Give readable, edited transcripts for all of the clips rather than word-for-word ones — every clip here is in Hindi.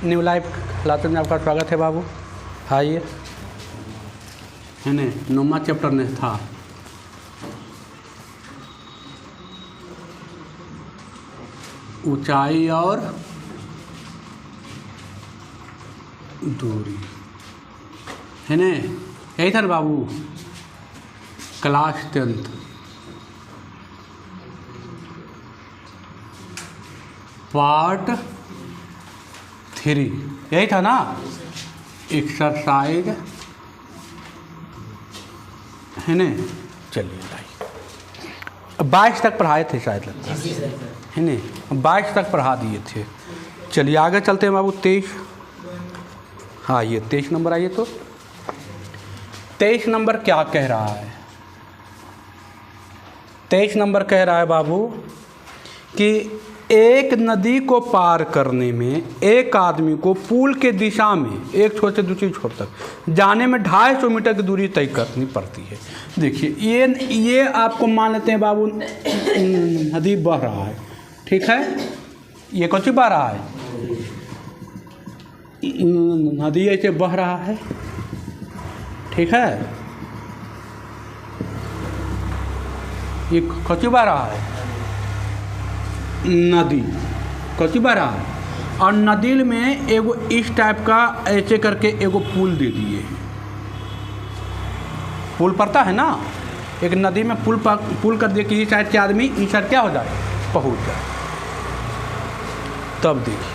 न्यू लाइफ क्लासेस में आपका स्वागत है बाबू। आइए, है ने 9वां चैप्टर ने था ऊंचाई और दूरी, है ने, यही था ना बाबू। क्लास 10th पार्ट 3 यही था ना। एक्सरसाइज, है ने। चलिए भाई 22 तक पढ़ाए थे शायद, लगता है ने, 22 तक पढ़ा दिए थे। चलिए आगे चलते हैं बाबू। 23, हाँ ये 23 नंबर। आइए तो 23 नंबर क्या कह रहा है। 23 नंबर कह रहा है बाबू कि एक नदी को पार करने में एक आदमी को पुल के दिशा में एक छोर से दूसरी छोर तक जाने में 250 मीटर की दूरी तय करनी पड़ती है। देखिए ये आपको मान लेते हैं बाबू, नदी बह रहा है, ठीक है। ये कौन सी बह रहा है? नदी ऐसे बह रहा है, ठीक है। ये कौन सी बह रहा है? नदी कौन बह रहा है। और नदी में एगो इस टाइप का ऐसे करके एगो पुल दे दिए हैं। पुल पड़ता है ना, एक नदी में पुल कर दिए कि इस साइड के आदमी इस साइड क्या हो जाए, पहुंच जाए। तब देखिए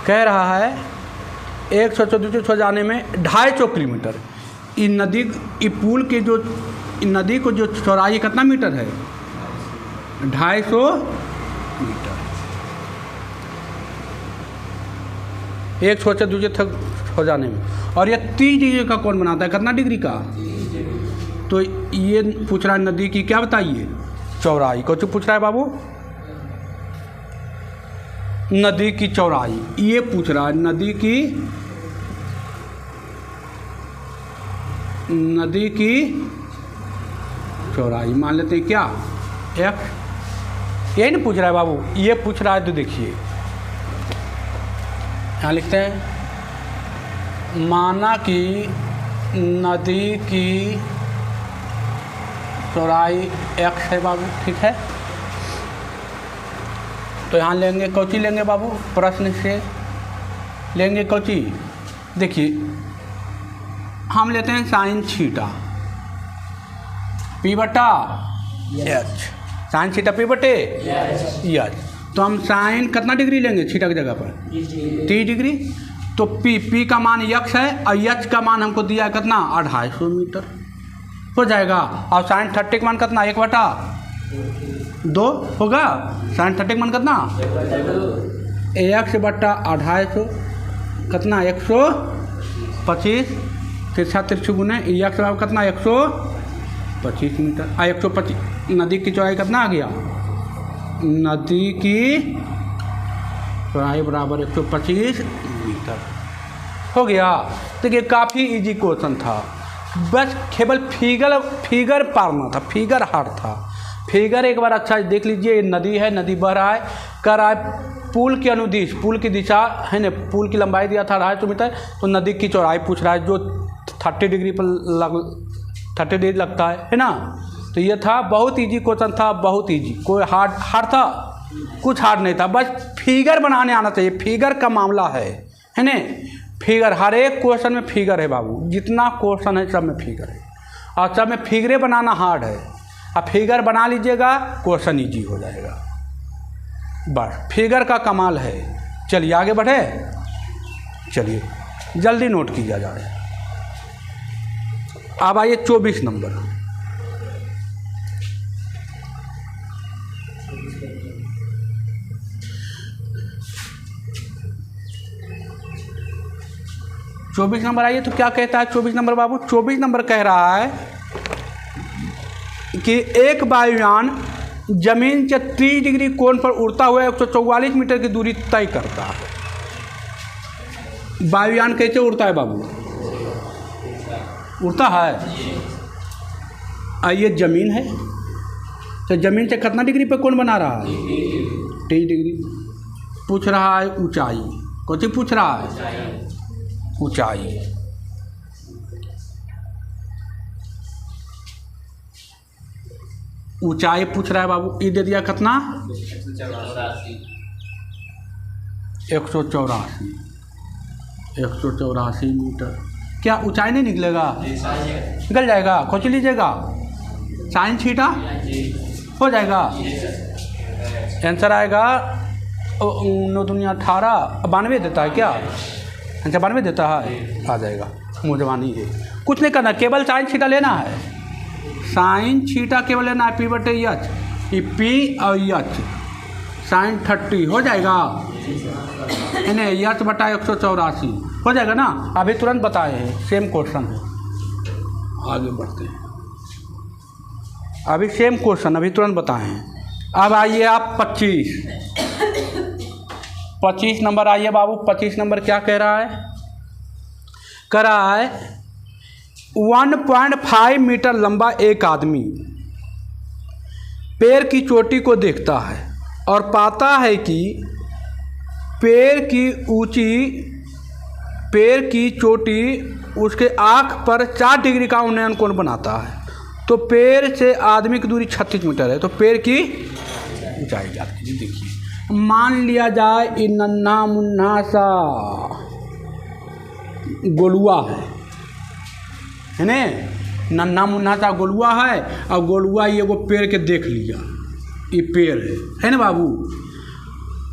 कह रहा है 100 जाने में 250 किलोमीटर। इस नदी, इस पुल के जो नदी को जो चौड़ाई कितना मीटर है? 250 मीटर। एक छोर से दूसरे तक हो जाने में। और ये 30 डिग्री का कौन बनाता है? कितना डिग्री का? तो ये पूछ रहा है नदी की क्या बताइए, चौड़ाई। कौन पूछ रहा है बाबू? नदी की चौड़ाई ये पूछ रहा है। नदी की चौड़ाई मान लेते हैं क्या, x। यही नहीं पूछ रहा है बाबू, ये पूछ रहा है। तो देखिए यहाँ लिखते हैं, माना कि नदी की चौड़ाई x है बाबू, ठीक है। तो यहाँ लेंगे कौची लेंगे बाबू, प्रश्न से लेंगे कौची। देखिए हम लेते हैं साइन थीटा p बटा h, साइन थीटा p बटे h। तो हम साइन कितना डिग्री लेंगे थीटा की जगह पर? 30 डिग्री। तो p का मान x है और h का मान हमको दिया है कितना, 250 मीटर हो जाएगा। और साइन 30 का मान कितना, 1/2 होगा। साइन 30 का मान कितना, x बटा 250 कितना, 125। तिरछा तिरछी गुने x बराबर कितना, 125 मीटर। 125 नदी की चौड़ाई कितना आ गया, नदी की चौड़ाई बराबर 125 मीटर हो गया। देखिए काफ़ी इजी क्वेश्चन था, बस केवल फिगर पारना था, फिगर हार्ड था। फिगर एक बार अच्छा देख लीजिए। नदी है, नदी बह रहा है, कर रहा है पुल के अनुदिश, पुल की दिशा है ना। पुल की लंबाई दिया था 250 मीटर, तो नदी की चौड़ाई पूछ रहा है जो 30 डिग्री पर 30 डिग्री लगता है ना। तो ये था, बहुत इजी क्वेश्चन था, बहुत इजी। कोई हार्ड था? कुछ हार्ड नहीं था, बस फिगर बनाने आना चाहिए। फिगर का मामला है ना। फिगर, हर एक क्वेश्चन में फिगर है बाबू। जितना क्वेश्चन है सब में फिगर है, और सब में फिगरें बनाना हार्ड है। अब फिगर बना लीजिएगा, क्वेश्चन इजी हो जाएगा। बस फिगर का कमाल है। चलिए आगे बढ़े, चलिए जल्दी नोट किया जाए। अब आइए 24 नंबर। आइए तो क्या कहता है 24 नंबर बाबू। 24 नंबर कह रहा है कि एक वायुयान जमीन से 30 डिग्री कोण पर उड़ता हुआ 144 मीटर की दूरी तय करता है। वायुयान कैसे उड़ता है बाबू? उड़ता है, ये जमीन है, तो ज़मीन से कितना डिग्री पे कोण बना रहा है? 30 डिग्री। पूछ रहा है ऊंचाई, कुछ पूछ रहा है? ऊंचाई। ऊंचाई पूछ रहा है बाबू। ई दे दिया कितना? 184 मीटर। क्या ऊंचाई नहीं निकलेगा? निकल जाएगा। खोज लीजिएगा। साइन थीटा हो जाएगा। आंसर आएगा 9 दूनी 18, 92 देता है क्या? अच्छा 92 देता है, आ जाएगा। मुझवानी है, कुछ नहीं करना, केवल साइन थीटा लेना है। साइन थीटा केवल लेना है, पी बटे एच, ये पी और एच साइन 30 हो जाएगा। इन्हें एच बटा 184 हो जाएगा ना। अभी तुरंत बताए हैं, सेम क्वेश्चन है। आगे बढ़ते हैं, अभी सेम क्वेश्चन अभी तुरंत बताए हैं। अब आइए आप 25 नंबर आइए बाबू। 25 नंबर क्या कह रहा है? कह रहा है 1.5 मीटर लंबा एक आदमी पैर की चोटी को देखता है और पाता है कि पैर की चोटी उसके आँख पर 4 डिग्री का उन्नयन कोण बनाता है। तो पैर से आदमी की दूरी 36 मीटर है। तो पैर की ऊंचाई याद कीजिए। देखिए, मान लिया जाए ये नन्हा मुन्ना सा गोलुआ है ने, नन्हा मुन्ना सा गोलुआ है, और गोलुआ ये वो पेड़ के देख लिया, ये पेड़ है ना बाबू।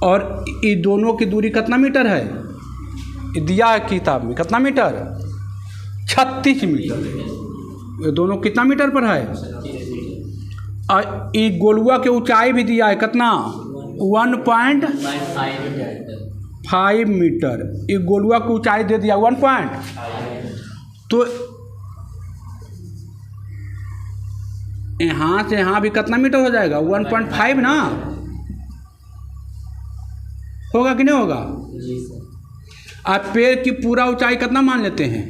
और ये दोनों की दूरी कितना मीटर है? ये दिया है किताब में, कितना मीटर? 36 मीटर है। ये दोनों कितना मीटर पर है? और ये गोलुआ की ऊंचाई भी दिया है कितना? 1.5 मीटर। ये गोलुआ की ऊंचाई दे दिया 1. तो यहाँ से यहाँ भी कितना मीटर हो जाएगा? 1.5 ना, होगा कि नहीं होगा? आप पेड़ की पूरा ऊंचाई कितना मान लेते हैं?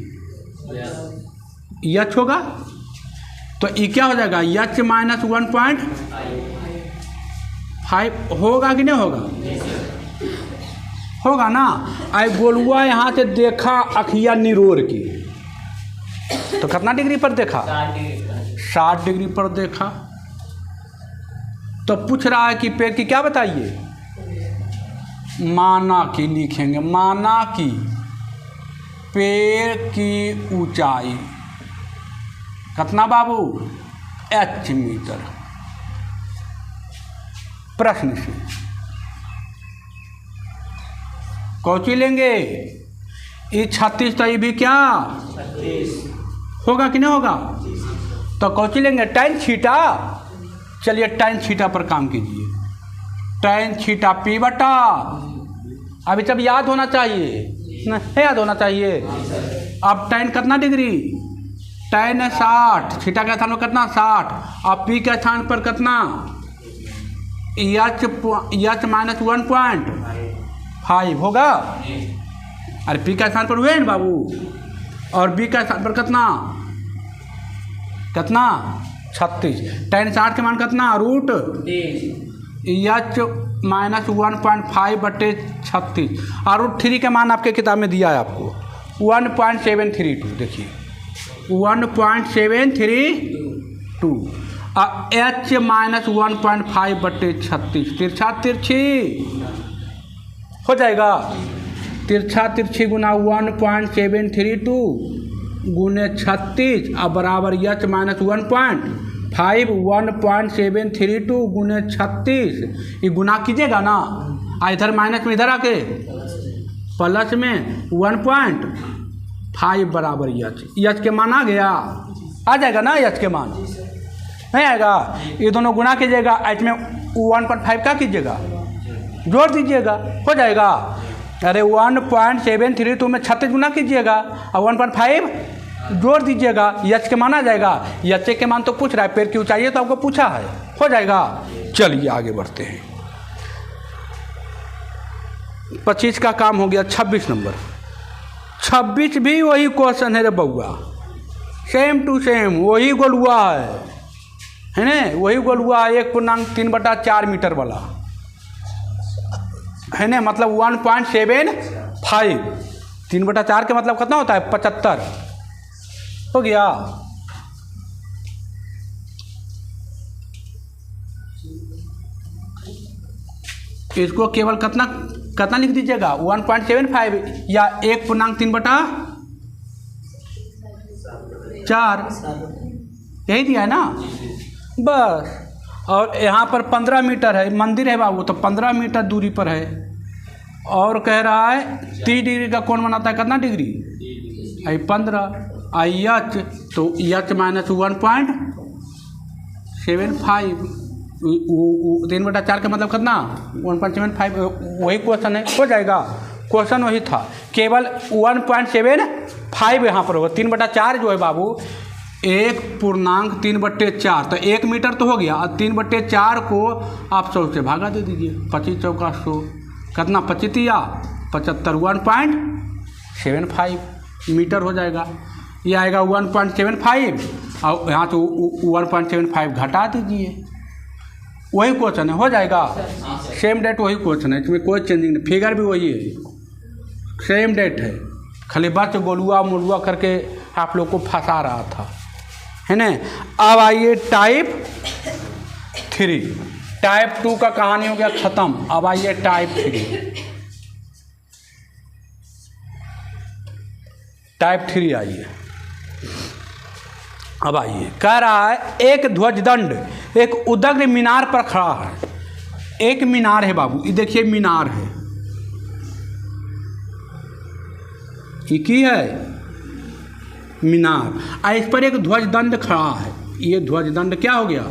एच होगा। तो ये क्या हो जाएगा? एच माइनस 1.5 होगा कि नहीं होगा? होगा ना। आई गोलुआ यहाँ से देखा अखिया निरोर की, तो कितना डिग्री पर देखा? 60 डिग्री पर देखा। तो पूछ रहा है कि पेड़ की क्या बताइए? माना की लिखेंगे, माना की पेड़ की ऊंचाई कितना बाबू? h metre. प्रश्न से कौची लेंगे? ये 36 तो ये भी क्या होगा कि नहीं होगा? तो कौची लेंगे? tan theta. चलिए tan थीटा पर काम कीजिए। tan थीटा पी बटा, अभी सब याद होना चाहिए, नहीं याद होना चाहिए। अब tan कितना डिग्री? tan है 60, थीटा के स्थान पर कितना? 60। अब पी के स्थान पर कितना? एच माइनस 1.5 होगा। अरे पी का स्थान पर हुए ना बाबू, और बी का स्थान पर कितना? 36। tan 60 के मान कितना? रूट एच माइनस 1.5 बटे 36, और रूट 3 के मान आपके किताब में दिया है आपको 1.732। देखिए 1.732 एच माइनस 1.5 बटे 36, तिरछा तिरछी हो जाएगा। तिरछा तिरछी गुना 1.732 गुने 36 और बराबर एच माइनस 1.5 1.732 गुने 36। ये गुना कीजिएगा ना, इधर माइनस में इधर आके प्लस में 1.5 बराबर एच के मान आ गया। आ जाएगा ना एच के मान? नहीं आएगा। ये दोनों गुना कीजिएगा, एच में 1.5 का कीजिएगा, जोड़ दीजिएगा, हो जाएगा। अरे 1.732 में 36 गुना कीजिएगा और 1.5 जोड़ दीजिएगा, एच के मान आ जाएगा। एच के मान तो पूछ रहा है, पेड़ की ऊंचाई तो आपको पूछा है, हो जाएगा। चलिए आगे बढ़ते हैं। 25 का काम हो गया। 26 नंबर। 26 भी वही क्वेश्चन है रे बउआ, सेम टू सेम वही गोलुआ है ना, वही गोलुआ है 1.3/4 मीटर वाला है ना, मतलब 1.75 5। 3/4 का मतलब कितना होता है? 75 हो गया। इसको केवल कितना कितना लिख दीजिएगा? 1.75 या 1.3/4 यही दिया है ना बस। और यहाँ पर 15 मीटर है, मंदिर है बाबू, तो 15 मीटर दूरी पर है। और कह रहा है 30 डिग्री का कोण बनाता है, कितना डिग्री? 15। एच तो एच माइनस 1.75 3/4 का मतलब कितना? 1.75। वही क्वेश्चन है, हो जाएगा। क्वेश्चन वही था, केवल 1.75 यहाँ पर होगा। 3/4 जो है बाबू 1.3/4, तो 1 मीटर तो हो गया। और 3/4 को आप 100 से भागा दे दीजिए। 25 चौका 100, कितना? 25 या 75, 1.75 मीटर हो जाएगा। ये आएगा 1.75 और यहाँ तो 1.75 घटा दीजिए। वही क्वेश्चन है, हो जाएगा। सेम डेट वही क्वेश्चन है, इसमें कोई चेंजिंग नहीं। फिगर भी वही है, सेम डेट है, खाली बस गोलुआ मोलुआ करके आप लोग को फंसा रहा था, है ना। अब आइए टाइप 3। टाइप 2 का कहानी हो गया ख़त्म। अब आइए टाइप 3। टाइप 3 आइए। अब आइए, कह रहा है एक ध्वजदंड एक उदग्र मीनार पर खड़ा है। एक मीनार है बाबू, ये देखिए मीनार है, ये की है? मीनार। और इस पर एक ध्वजदंड खड़ा है। ये ध्वजदंड क्या हो गया?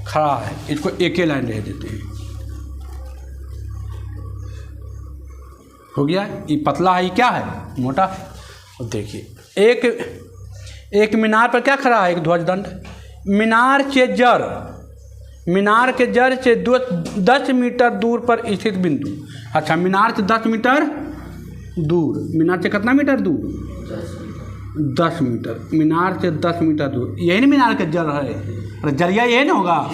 खड़ा है। इसको एक ही लाइन रह देते हैं, हो गया। ये पतला है, ये क्या है? मोटा। और देखिए एक मीनार पर क्या खड़ा है? एक ध्वजदंड। मीनार के जड़ से 10 मीटर दूर पर स्थित बिंदु। अच्छा, मीनार से 10 मीटर दूर। मीनार से कितना मीटर दूर? 10 मीटर। मीनार से 10 मीटर दूर, यही ना मीनार के जड़ है। अरे जरिया यही ना होगा,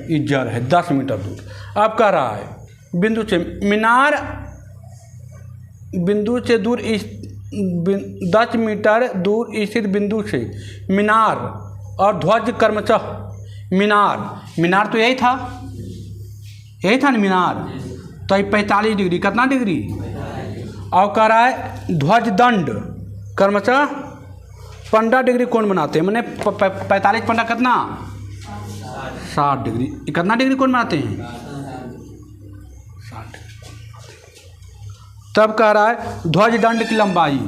ये जड़ है 10 मीटर दूर। अब कह रहा है बिंदु से मीनार, बिंदु से दूर 10 मीटर दूर स्थित बिंदु से मीनार और ध्वज क्रमशः मीनार तो यही था ना मीनार। तो ये 45 डिग्री, कितना डिग्री? और कह रहा है ध्वजदंड क्रमशः 15 डिग्री कोण बनाते हैं। मैंने 45 15 कितना? 60 डिग्री। कितना डिग्री कोण बनाते हैं? 60 डिग्री। तब कह रहा है ध्वजदंड की लंबाई,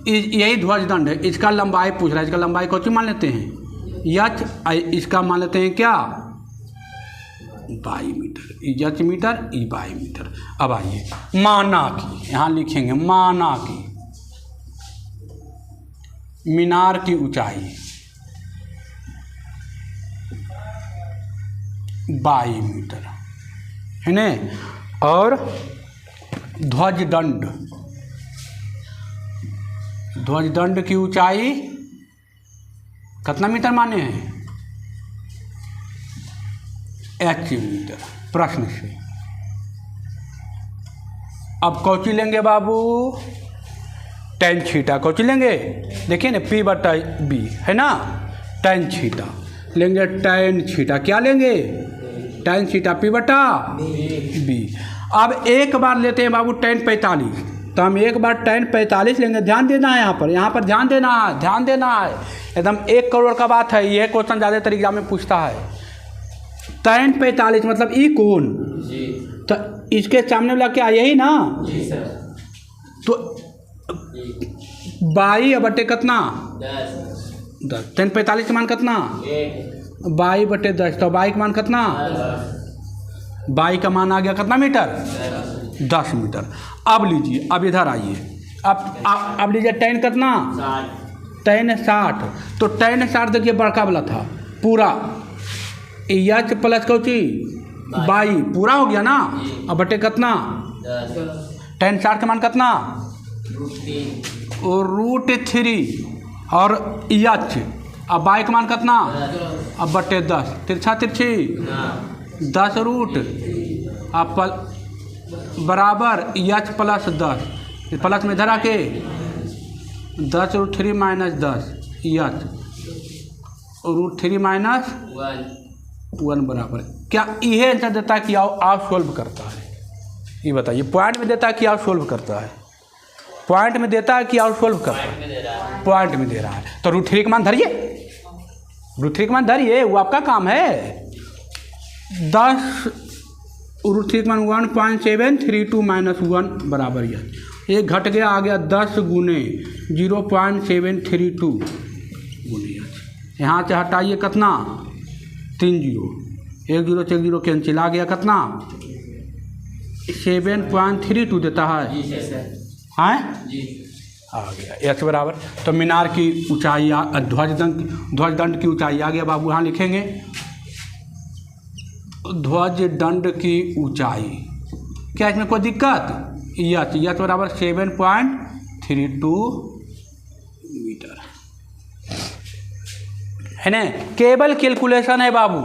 यही ध्वजदंड है, इसका लंबाई पूछ रहा है। इसका लंबाई कौन सी मान लेते हैं? यच। इसका मान लेते हैं क्या? 22 मीटर। यच मीटर, 22 मीटर। अब आइए माना की, यहाँ लिखेंगे माना की मीनार की ऊंचाई 22 मीटर है ना। और ध्वजदंड की ऊंचाई कितना मीटर माने हैं? h metre. प्रश्न से अब कौची लेंगे बाबू? tan theta. कौची लेंगे? देखिए ना, P/B है ना, tan थीटा लेंगे। tan थीटा क्या लेंगे? tan theta P/B। अब एक बार लेते हैं बाबू tan 45, तो हम एक बार tan 45 लेंगे। ध्यान देना है यहाँ पर ध्यान देना है एकदम 1 करोड़ का बात है। यह क्वेश्चन ज़्यादातर एग्जाम में पूछता है। tan 45 मतलब ई कोण, तो इसके सामने वाला क्या? यही ना जी सर। तो 22/10 कितना? 10। tan 45 का मान कितना? 22/10। तो 22 का मान कितना? 22 का मान आ गया कितना मीटर? 10 मीटर। अब लीजिए, अब इधर आइए, अब लीजिए tan कितना? 60। tan 60। तो tan 60 देखिए बड़का वाला था पूरा, एच प्लस कौची 22 पूरा हो गया ना। अब बटे कितना? 10। tan 60 का मान कितना? √3 और एच। अब 22 का मान कितना? अब बटे 10। तिरछा तिरछी 10 रूट अब बराबर एच प्लस 10। प्लस में इधर आके 10√3 माइनस 10 यच √3 माइनस 1 बराबर क्या ये आंसर देता है कि आप सोल्व करता है? ये बताइए, पॉइंट में देता है कि आप सोल्व करता है? पॉइंट में देता है कि आप सोल्व करता है? पॉइंट में दे रहा है तो √3 का मान धरिए, √3 का मान धरिए, वो आपका काम है। 10 √3 का मान 1.732 माइनस 1 बराबर ये घट गया, आ गया 10 गुने 0.732 गुने यहाँ से हटाइए कितना 3 जीरो, 1 जीरो से 1 जीरो कैंसिल, आ गया कितना 7.32 देता है। हाँ आ गया x बराबर। तो मीनार की ऊंचाई ध्वज दंड की ऊंचाई आ गया बाबू, यहाँ लिखेंगे ध्वज दंड की ऊंचाई। क्या इसमें कोई दिक्कत? यच बराबर 7.32 मीटर है ना। केवल कैलकुलेशन है बाबू,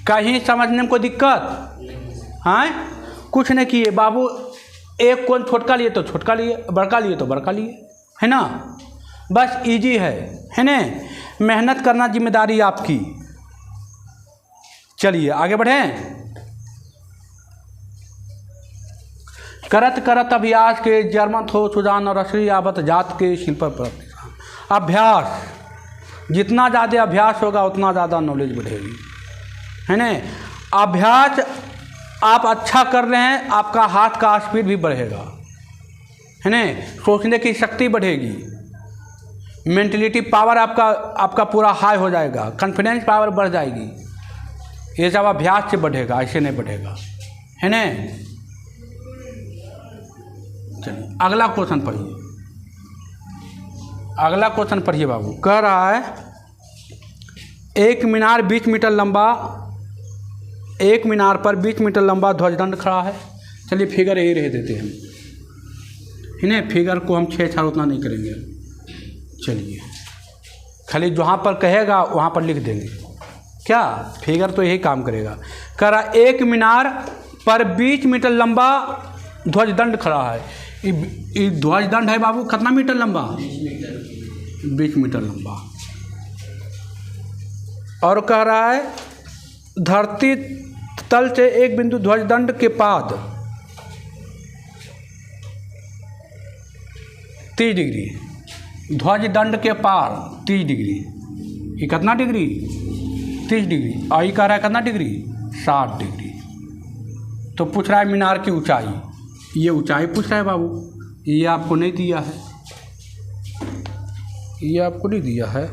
कहीं समझने में कोई दिक्कत? हाँ कुछ नहीं किए बाबू, एक कोण छोटका लिए तो छोटका लिए, बड़का लिए तो बड़का लिए, है ना। बस इजी है ना। मेहनत करना जिम्मेदारी आपकी। चलिए आगे बढ़ें। करत करत अभ्यास के जर्मन थो सुजान और असली आवत जात के शिल्प पर अभ्यास, जितना ज़्यादा अभ्यास होगा उतना ज़्यादा नॉलेज बढ़ेगी, है ना। अभ्यास आप अच्छा कर रहे हैं, आपका हाथ का स्पीड भी बढ़ेगा, है ना। सोचने की शक्ति बढ़ेगी, मेंटलिटी पावर आपका पूरा हाई हो जाएगा, कॉन्फिडेंस पावर बढ़ जाएगी। ये सब अभ्यास से बढ़ेगा, ऐसे नहीं बढ़ेगा, है ना। चलिए अगला क्वेश्चन पढ़िए, अगला क्वेश्चन पढ़िए बाबू। कह रहा है एक मीनार 20 मीटर लंबा, एक मीनार पर 20 मीटर लंबा ध्वजदंड खड़ा है। चलिए फिगर यही रह देते हैं, है ना। फिगर को हम छेड़छाड़ उतना नहीं करेंगे। चलिए खाली जहाँ पर कहेगा वहाँ पर लिख देंगे, क्या फिगर तो यही काम करेगा। कह रहा एक मीनार पर 20 मीटर लंबा ध्वजदंड खड़ा है। ये ध्वजदंड है बाबू कितना मीटर लंबा? 20 मीटर लंबा। और कह रहा है धरती तल से एक बिंदु ध्वजदंड के पाद 30 डिग्री, ध्वजदंड के पार 30 डिग्री। ये कितना डिग्री? 30 डिग्री। और ये कह रहा है कितना डिग्री? 60 डिग्री। तो पूछ रहा है मीनार की ऊंचाई, ये ऊंचाई पूछ रहा है बाबू। ये आपको नहीं दिया है, ये आपको नहीं दिया है।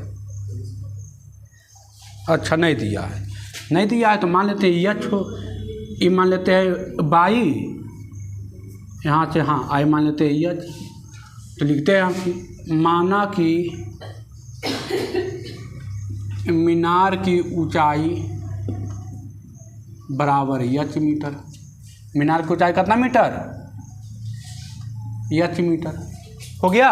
अच्छा नहीं दिया है, नहीं दिया है तो मान लेते हैं यच हो, ये मान लेते हैं बाई, यहाँ से हाँ आई मान लेते हैं यच। तो लिखते हैं हम माना कि मीनार की ऊंचाई बराबर यच मीटर। मीनार की ऊंचाई कितना मीटर? यच मीटर। हो गया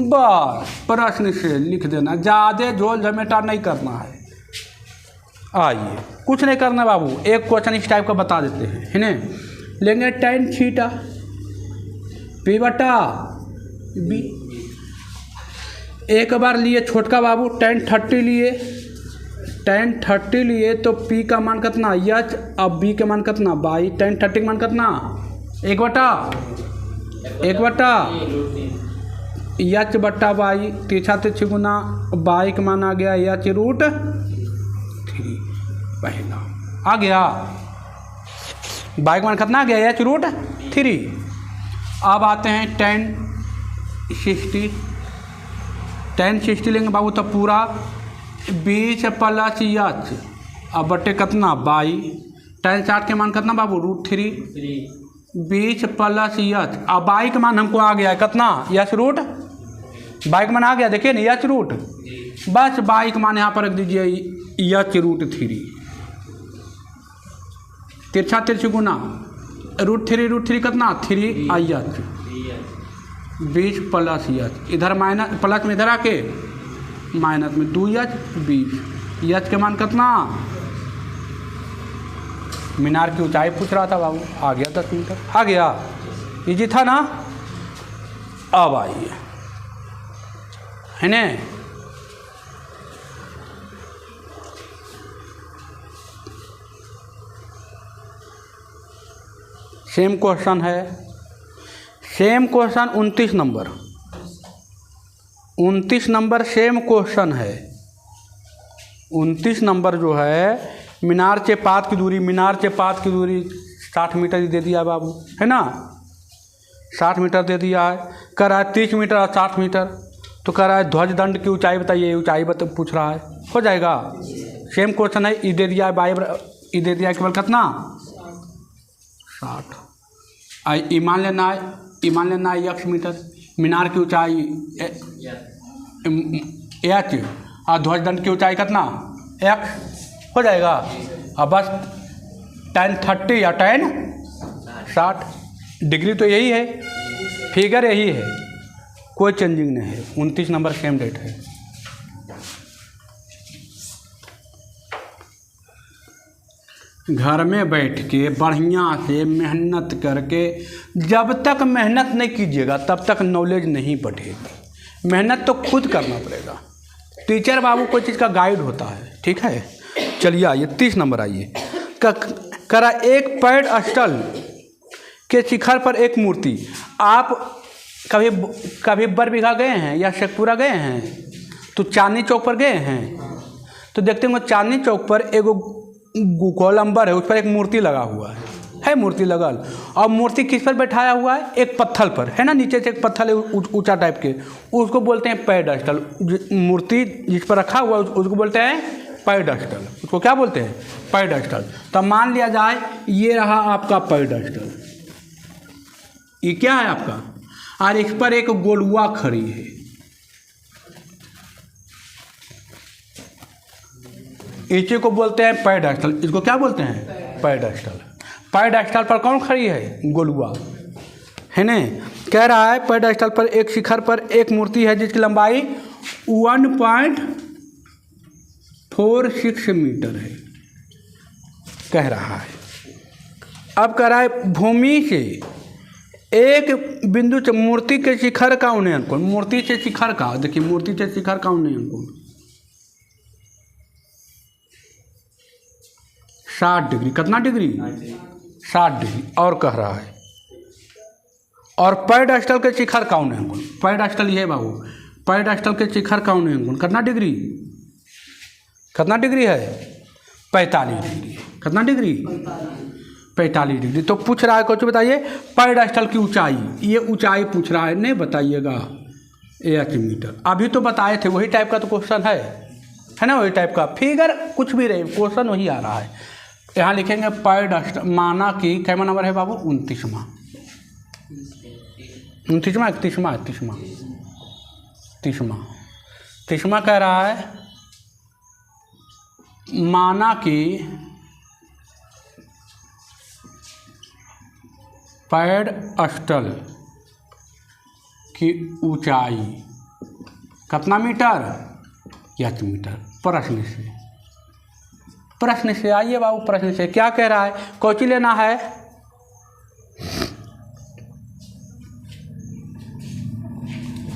बस, प्रश्न से लिख देना, ज़्यादा झोल झमेटा नहीं करना है। आइए कुछ नहीं करना बाबू, एक क्वेश्चन इस टाइप का बता देते हैं, है ना। लेंगे tan थीटा p बटा b। एक बार लिए छोटका बाबू tan 30 लिए, tan 30 लिए तो p का मान कितना यच, अब b का मान कितना बाई। tan 30 का मान कितना? 1/1 यच बट्टा बाई, तीछा तिरछी गुना बाई का मान आ गया यच √3 पहला आ गया। बाई का मान कितना आ गया? यच √3। अब आते हैं tan 60। tan 60 लेंगे बाबू तो पूरा 20 प्लस यच अब बटे कितना बाई। tan 60 के मान कितना बाबू? √3। 20 प्लस यच, अब बाई का मान हमको आ गया है कितना? यच रूट। बाई का मान आ गया, देखिए ना यच रूट। बस बाई का मान यहाँ पर रख दीजिए यच √3। तिरछा तिरछी गुना √3 कितना? 3 यच। 20 प्लस यच, इधर माइनस प्लस में इधर आके माइनस में 2 यच 20। यच के मान कितना? मीनार की ऊंचाई पूछ रहा था बाबू, आ गया 10 मीटर। आ गया, इजी था ना। अब आइए, है ना, सेम क्वेश्चन है, same question 29 number, 29 number same question है। 29 नंबर जो है, मीनार से पात की दूरी, मीनार से पात की दूरी 60 मीटर ही दे दिया है बाबू, है ना, 60 मीटर दे दिया है। कह रहा है 30 मीटर और 60 मीटर, तो कह रहा है ध्वज दंड की ऊंचाई बताइए, ऊंचाई पूछ रहा है, हो जाएगा। सेम क्वेश्चन है, ई दे दिया है बाई, ई दे दिया है केवल कितना 60। ई मान लेना है, ई मान लेना है x मीटर, मीनार की ऊंचाई h और ध्वज दंड की ऊंचाई कितना x, हो जाएगा। अब बस tan 30 या tan 60, डिग्री तो यही है, फिगर यही है, कोई चेंजिंग नहीं है। 29 नंबर सेम डेट है। घर में बैठ के बढ़िया से मेहनत करके, जब तक मेहनत नहीं कीजिएगा तब तक नॉलेज नहीं बढ़ेगी। मेहनत तो खुद करना पड़ेगा। टीचर बाबू कोई चीज़ का गाइड होता है, ठीक है। चलिए आइए 30 नंबर आइए। करा एक पैड स्थल के शिखर पर एक मूर्ति। आप कभी बरबीघा गए हैं या शेखपुरा गए हैं, तो चांदनी चौक पर गए हैं, तो देखते होंगे चांदनी चौक पर एगो गोलंबर है, उस पर एक मूर्ति लगा हुआ है मूर्ति लगल। और मूर्ति किस पर बैठाया हुआ है, एक पत्थर पर, है ना, नीचे से एक पत्थर है ऊंचा टाइप के, उसको बोलते हैं पैडस्टल। मूर्ति जिस पर रखा हुआ है उसको बोलते हैं पैडस्टल। उसको क्या बोलते हैं, पैडस्टल। तो मान लिया जाए ये रहा आपका पैडस्टल, ये क्या है आपका, और इस पर एक गोलुआ खड़ी है। इसी को बोलते हैं पैडस्टल। इसको क्या बोलते हैं, पैडस्टल। पैडस्टल पर कौन खड़ी है, गोलुआ, है ने। कह रहा है पैडस्टल पर एक शिखर पर एक मूर्ति है जिसकी लंबाई 1.46 मीटर है, कह रहा है। अब कह रहा है भूमि से एक बिंदु से मूर्ति के शिखर का उन्नयन कोण, मूर्ति से शिखर का, देखिए मूर्ति से शिखर का उन्नयन कोण 60 डिग्री, कितना डिग्री, 60 डिग्री। और कह रहा है, और पैडस्टल के शिखर का उन्नयन कोण, पैडस्टल ये है बाबू, पैडस्टल के शिखर का उन्नयन कोण कितना डिग्री, कितना डिग्री है, 45 डिग्री। कितना डिग्री, 45 डिग्री। तो पूछ रहा है, कुछ बताइए पैडस्टल की ऊंचाई, ये ऊंचाई पूछ रहा है, नहीं बताइएगा h मीटर। अभी तो बताए थे, वही टाइप का तो क्वेश्चन है ना, वही टाइप का। फिगर कुछ भी रहे, क्वेश्चन वही आ रहा है। यहाँ लिखेंगे पैडस्टल, माना कि कैमा नंबर है बाबू, 29वां, 29वां, 31वां, 30वां कह रहा है, माना कि पैडस्टल की ऊंचाई कितना मीटर, h मीटर। प्रश्न से आइए बाबू, प्रश्न से क्या कह रहा है, कौची लेना है,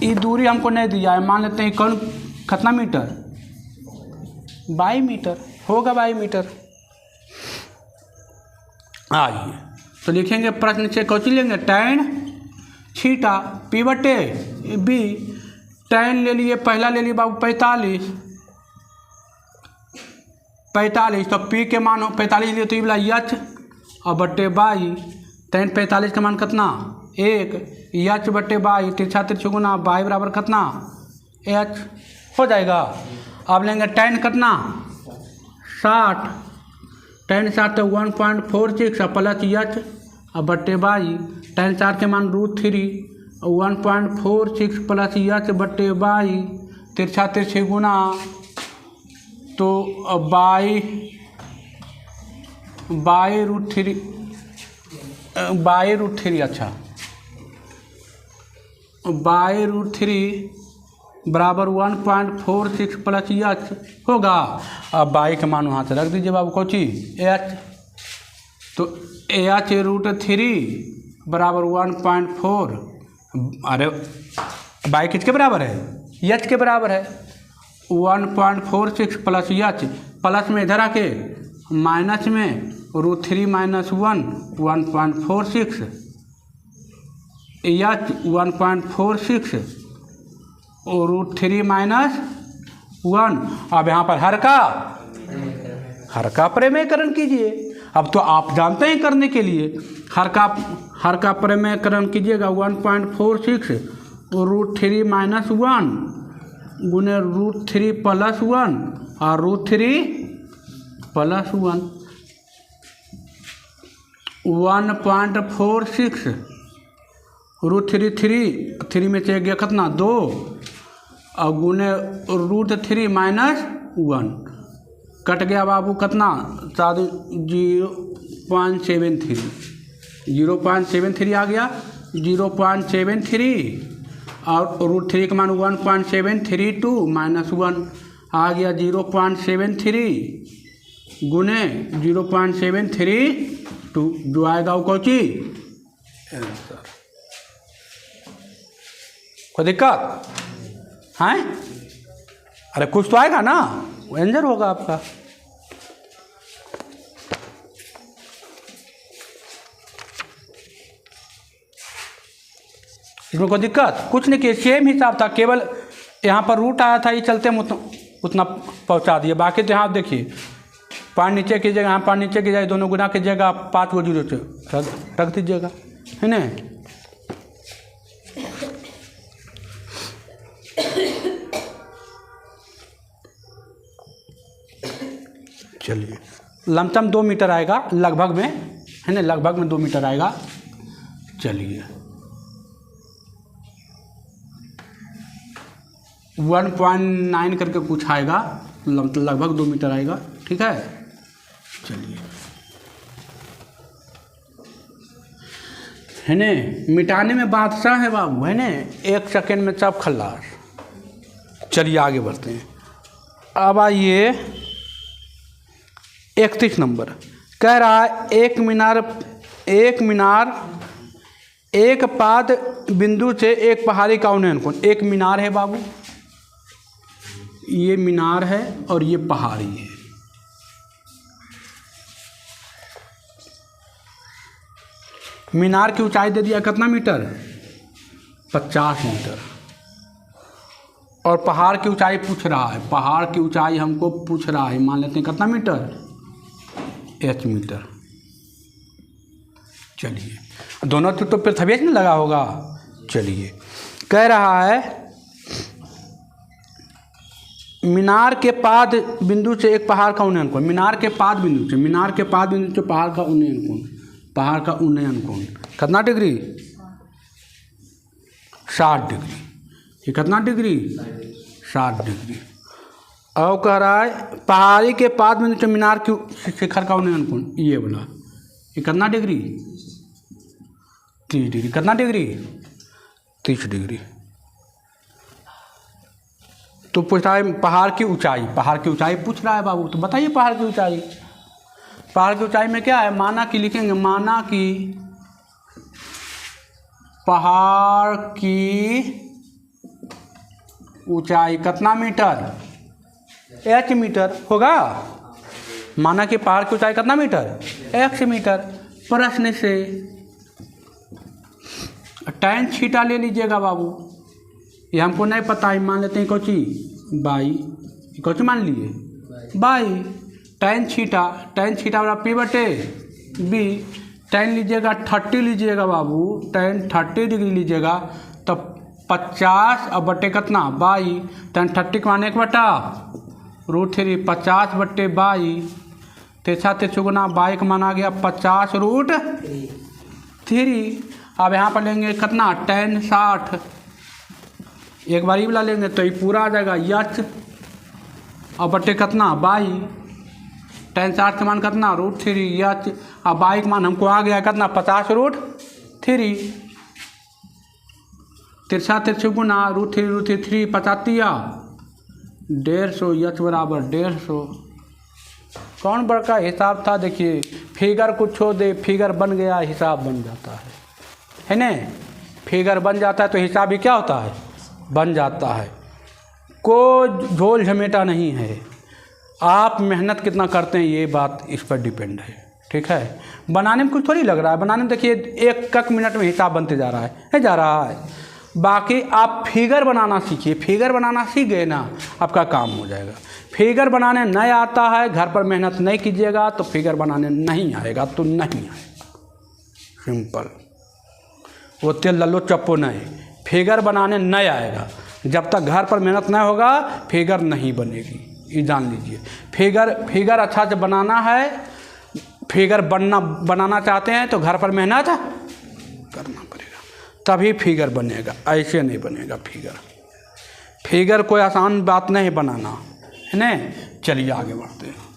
ये दूरी हमको नहीं दिया है, मान लेते हैं कौन कितना मीटर, 22 मीटर होगा, 22 मीटर। आइए तो लिखेंगे प्रश्न से, कौची लेंगे, tan थीटा p बटे b। tan ले लिए, पहला ले लिए बाबू 45, तो p के मान 45 लिए तो ये बोला h और बटे 22। tan 45 का मान कितना, 1, h बटे 22, तिरछा तिरछी गुना 22 बराबर कितना, h, हो जाएगा। अब लेंगे tan कितना, 60, tan 60 तो 1.46 प्लस h और बटे 22। tan 60 के मान √3, 1.46 प्लस h बटे 22, तिरछा तिरछी गुना, तो 22 √3, अच्छा 22√3 बराबर 1.46 प्लस h होगा। अब 22 के मान वहाँ से रख दीजिए बाबू, कौची h, तो h √3 बराबर 1.4 अरे बाई किसके बराबर है, एच के बराबर है। 1.46 प्लस एच, प्लस में इधर आके माइनस में √3 - 1 1.46 एच 1.46 और √3 - 1। अब यहाँ पर हर का प्रमेयकरण कीजिए। अब तो आप जानते हैं करने के लिए हर का प्रमेयकरण कीजिएगा। 1.46 और √3 - 1 गुने √3 + 1 और √3 + 1 1.46 √3 3 में से गया कितना 2 और गुने √3 - 1 कट गया बाबू कितना 0.73 आ गया 0.73 और √3 का मान 1.732 - 1 आ गया 0.73 गुने 0.732 जो आएगा वो कौची आंसर। कोई दिक्कत है? अरे कुछ तो आएगा ना, वो आंसर होगा आपका। इसमें कोई दिक्कत कुछ नहीं किया, सेम हिसाब था, केवल यहाँ पर रूट आया था, ये चलते हम उतना पहुँचा दिए। बाकी तो यहाँ देखिए 5 नीचे कीजिएगा, यहाँ 5 नीचे कीजिएगा, दोनों गुना कीजिएगा, 5 को 0 से रख दीजिएगा, है ना। चलिए लमसम 2 मीटर आएगा लगभग में, है ना, लगभग में 2 मीटर आएगा। चलिए 1.9 करके कुछ आएगा, लगभग 2 मीटर आएगा, ठीक है। चलिए है ने, मिटाने में बादशाह है बाबू, है ने, 1 सेकेंड में सब खल्लास। चलिए आगे बढ़ते हैं। अब आइए 31 नंबर कह रहा है एक मीनार एक पाद बिंदु से एक पहाड़ी का उन्नयन कोण। एक मीनार है बाबू, ये मीनार है और ये पहाड़ी है। मीनार की ऊंचाई दे दिया कितना मीटर 50 मीटर और पहाड़ की ऊंचाई पूछ रहा है, पहाड़ की ऊंचाई हमको पूछ रहा है, मान लेते हैं कितना मीटर h मीटर। चलिए दोनों तो पृथ्वी नहीं लगा होगा। चलिए कह रहा है मीनार के पाद बिंदु से एक पहाड़ का उन्नयन कोण। मीनार के पाद बिंदु से पहाड़ का उन्नयन कोण, पहाड़ का उन्नयन कोण कितना डिग्री 60 डिग्री। ये कितना डिग्री 60 डिग्री। और कह रहा है पहाड़ी के पाद बिंदु से मीनार की शिखर का उन्नयन कोण, ये बोला, ये कितना डिग्री 30 डिग्री। कितना डिग्री 30 डिग्री। तो पूछता है पहाड़ की ऊंचाई पूछ रहा है बाबू, तो बताइए पहाड़ की ऊंचाई में क्या है, माना कि लिखेंगे, माना कि पहाड़ की ऊंचाई कितना मीटर h मीटर होगा। माना कि पहाड़ की ऊंचाई कितना मीटर x मीटर। प्रश्न से tan थीटा ले लीजिएगा बाबू, ये हमको नहीं पता है, मान लेते हैं कौची बाई, कौची मान लिए बाई। tan थीटा बराबर P/B। tan लीजिएगा 30 लीजिएगा बाबू, tan 30 डिग्री लीजिएगा तो 50 और बटे कितना 22। tan 30 का मान 1/√3 50/22 तेरछा गुना 22 का मान आ गया 50√3। अब यहाँ पर लेंगे कितना tan 60, एक बार ये वाला लेंगे तो ये पूरा आ जाएगा यच और बटे कितना 22। tan 60 का मान कितना √3 यच और 22 का मान हमको आ गया कितना 50√3। तिरछा गुना √3 50 150 यच बराबर 150। कौन बड़का हिसाब था, देखिए फिगर कुछ छोड़ दे, फिगर बन गया हिसाब बन जाता है ना। फिगर बन जाता है तो हिसाब भी क्या होता है, बन जाता है। कोई झोल झमेटा नहीं है, आप मेहनत कितना करते हैं ये बात इस पर डिपेंड है, ठीक है। बनाने में कुछ थोड़ी लग रहा है, बनाने में देखिए 1 मिनट में हिसाब बनते जा रहा है जा रहा है। बाकी आप फिगर बनाना सीखिए, फिगर बनाना सीख गए ना आपका काम हो जाएगा। फिगर बनाने नहीं आता है, घर पर मेहनत नहीं कीजिएगा तो फिगर बनाने नहीं आएगा, तो नहीं आएगा, सिंपल। वो तेल लल्लो चप्पो नहीं, फिगर बनाने नहीं आएगा। जब तक घर पर मेहनत नहीं होगा फिगर नहीं बनेगी, ये जान लीजिए। फिगर अच्छा से बनाना है, फिगर बनाना चाहते हैं तो घर पर मेहनत करना पड़ेगा, तभी फिगर बनेगा, ऐसे नहीं बनेगा फिगर कोई आसान बात नहीं बनाना है ना। चलिए आगे बढ़ते हैं।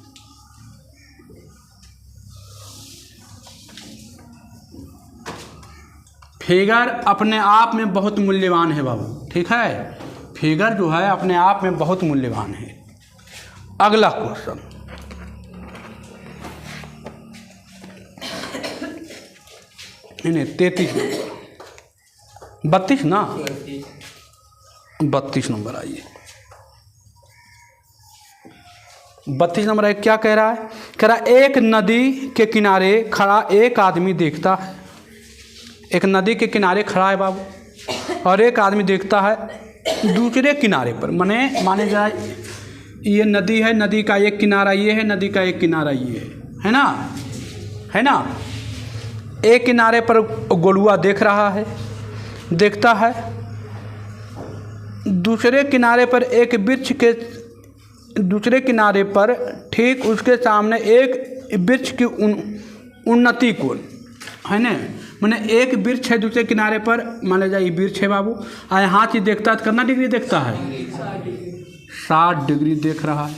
फिगर अपने आप में बहुत मूल्यवान है बाबू, ठीक है। फिगर जो है अपने आप में बहुत मूल्यवान है। अगला क्वेश्चन, नहीं 33 नंबर, 32 ना, 32 नंबर आइए। 32 नंबर है, क्या कह रहा है, कह रहा है एक नदी के किनारे खड़ा एक आदमी देखता है। एक नदी के किनारे खड़ा है बाबू, और एक आदमी देखता है दूसरे किनारे पर, माने जाए ये नदी है, नदी का एक किनारा ये है, नदी का एक किनारा ये है ना, है ना। एक किनारे पर गोलुआ देख रहा है, देखता है। दूसरे किनारे पर एक वृक्ष के दूसरे किनारे पर ठीक उसके सामने एक वृक्ष की उन्नति कोण है ना, मैंने एक वृक्ष है दूसरे किनारे पर, मान जाए वृक्ष है बाबू, और यहाँ से देखता है तो कितना डिग्री देखता है, 60 डिग्री देख रहा है।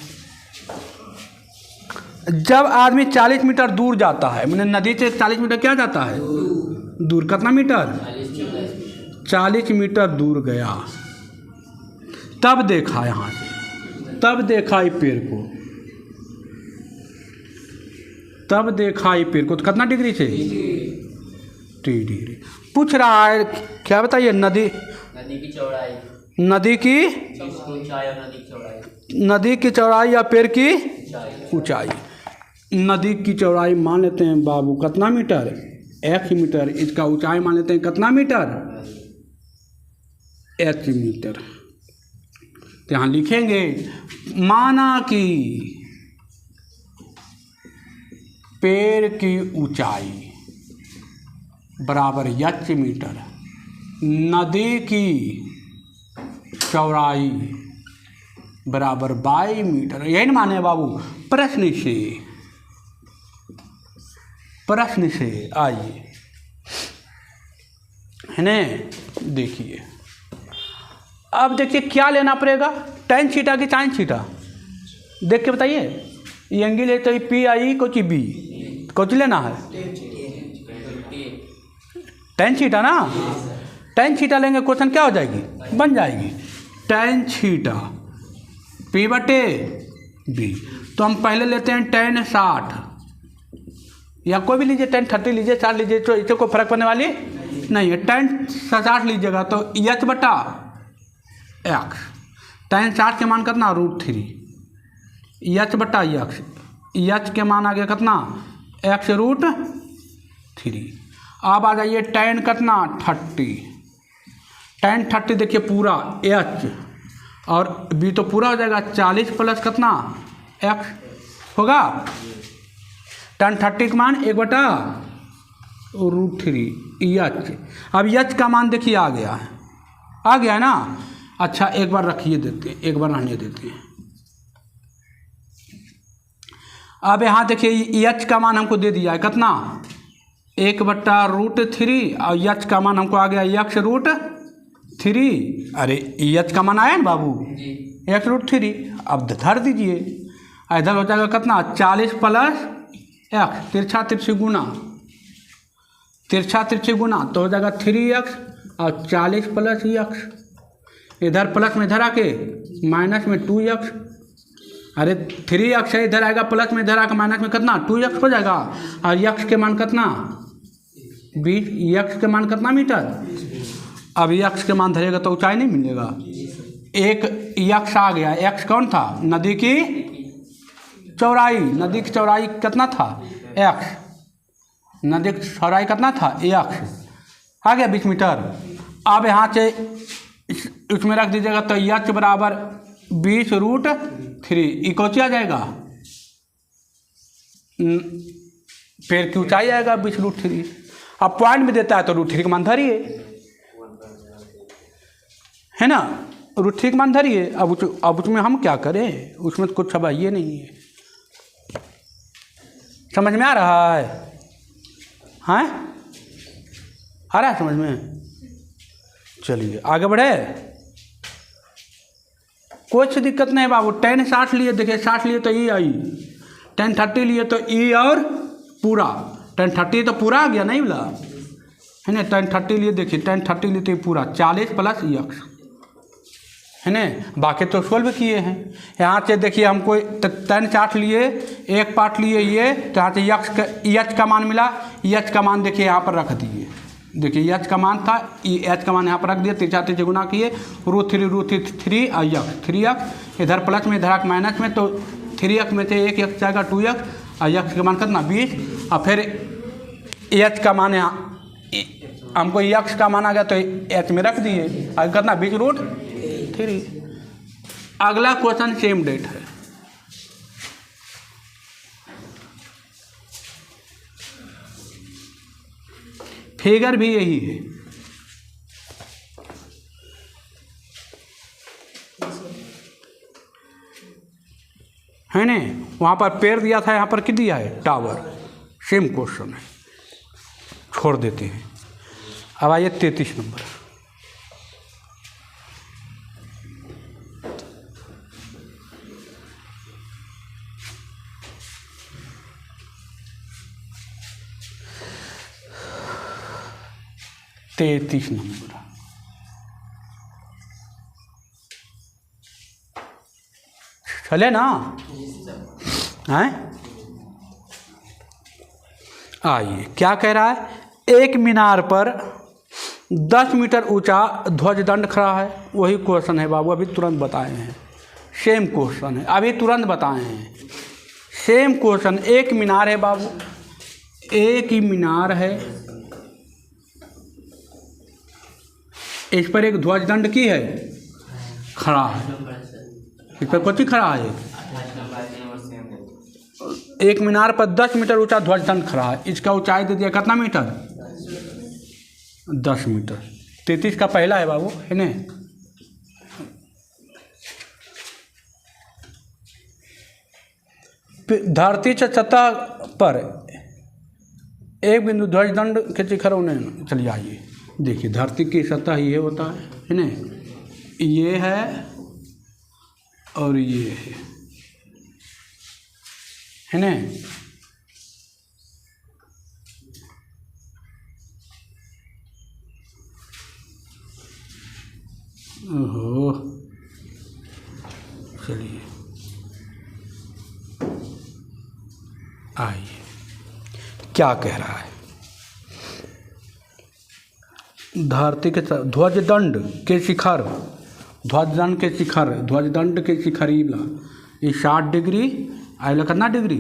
जब आदमी 40 मीटर दूर जाता है, मैंने नदी से 40 मीटर क्या जाता है दूर, कितना मीटर, 40 मीटर दूर गया, तब देखा यहाँ से, तब देखा ये पेड़ को, तब देखा ये पेड़ को, तो कितना डिग्री से 30 डिग्री। पूछ रहा है क्या बताइए, नदी की चौड़ाई, नदी की चौड़ाई या पेड़ की ऊंचाई। नदी की चौड़ाई मान लेते हैं बाबू कितना मीटर, 1 मीटर। इसका ऊंचाई मान लेते हैं कितना मीटर, 1 मीटर। तो यहाँ लिखेंगे माना कि पेड़ की ऊंचाई बराबर 1 मीटर, नदी की चौड़ाई बराबर 22 मीटर। यही ना माने बाबू, प्रश्न से आइए, है ने। देखिए अब देखिए क्या लेना पड़ेगा, tan थीटा की sin थीटा, देख के बताइए। ये एंगल है तो पी आई कोची बी, कोची लेना है tan थीटा ना, tan थीटा लेंगे, क्वेश्चन क्या हो जाएगी, बन जाएगी tan थीटा पी बटे बी। तो हम पहले लेते हैं tan 60, या कोई भी लीजिए, tan 30 लीजिए, 60 लीजिए, तो इससे कोई फर्क पड़ने वाली नहीं है। tan 60 लीजिएगा तो h बटा x, tan 60 के मान कितना √3, h बटा x, h के मान आ गया कितना x √3। अब आ जाइए tan कितना 30, tan 30 देखिए पूरा h और b तो पूरा हो जाएगा, 40 प्लस कितना x होगा, tan 30 का मान 1 बटा √3 h। अब h का मान देखिए आ गया है ना। अच्छा एक बार रखिए देते हैं, एक बार रहने देते हैं। अब यहाँ देखिए h का मान हमको दे दिया है कितना 1 बटा √3, और h का मान हमको आ गया x √3। अरे h का मान आया ना बाबू, x √3। अब धर दीजिए, इधर हो जाएगा कितना 40 प्लस x, तिरछा तिरछी गुना, तो हो जाएगा 3x, और 40 प्लस x, इधर प्लस में इधर आके माइनस में 2x। अरे 3x है, इधर आएगा प्लस में, इधर आकर माइनस में कितना 2x हो जाएगा, और x के मान कितना 20, x के मान कितना मीटर अब यक्स के मान धरेगा तो ऊंचाई नहीं मिलेगा। एक यक्स आ गया, यक्स कौन था? नदी की चौड़ाई। नदी की चौड़ाई कितना था? एक्स। नदी की चौड़ाई कितना था? एक्स। आ गया 20 मीटर। अब यहाँ से इसमें रख दीजिएगा तो यक्स बराबर 20√3 इकोची आ जाएगा। पेड़ की ऊंचाई आएगा 20√3। अब पॉइंट में देता है तो √3 का मान धरिए, है ना? √3 का मान धरिए। अब उसमें हम क्या करें? उसमें तो कुछ अब ये नहीं है। समझ में आ रहा है? हाँ, आ रहा है समझ में? चलिए आगे बढ़े। कुछ दिक्कत नहीं बाबू। tan 60 लिए, देखिए 60 लिए तो ई आई, tan 30 लिए तो ई और पूरा। tan 30 तो पूरा आ गया नहीं बोला, है ना? tan 30 लिए, देखिए tan 30 लिए तो ये पूरा 40 प्लस यक्स, है ना? बाकी तो सोल्व किए हैं। यहाँ से देखिए हमको tan 60 लिए, एक पार्ट लिए ये, तो यहाँ से यक्स का मान मिला। यक्स का मान देखिए यहाँ पर रख दिए। देखिए यक्स का मान था, एच का मान यहाँ पर रख दिया, 3 गुना किए, √3 और यक्स 3x, इधर प्लस में इधर माइनस में, तो 3x में से एक यक्स जाएगा 2x, और यक्स का मान कितना 20, और फिर एच का मान यहाँ हमको यक्स का मान आ गया तो एच में रख दिए, और कितना 20√3। अगला क्वेश्चन सेम डेट है। फिगर भी यही है ना? वहाँ पर पेड़ दिया था, यहाँ पर क्या दिया है? टावर। सेम क्वेश्चन है, छोड़ देते हैं। अब आइए 33 नंबर। तैतीस नंबर। चले ना? हैं? आइए क्या कह रहा है? एक मीनार पर 10 मीटर ऊंचा ध्वजदंड खड़ा है। वही क्वेश्चन है बाबू, अभी तुरंत बताए हैं। सेम क्वेश्चन है, अभी तुरंत बताए हैं। Same question. एक मीनार है बाबू, एक ही मीनार है, इस पर एक ध्वजदंड की है खड़ा है। इस पर कौन सी खड़ा है? एक मीनार पर 10 मीटर ऊंचा ध्वजदंड खड़ा है। इसका ऊंचाई दे दिया कितना मीटर? 10 मीटर। 33 का पहला है बाबू, है ना? धरती से सतह पर एक बिंदु ध्वजदंड के शिखर होने। चलिए आइए देखिए, धरती की सतह ये होता है ना? ये है और ये है ना? ओहो, चलिए आइए क्या कह रहा है। धरती के ध्वजदंड के शिखर, ध्वजदंड के शिखर, ध्वजदंड के शिखर ये 60 डिग्री, आइला कितना डिग्री?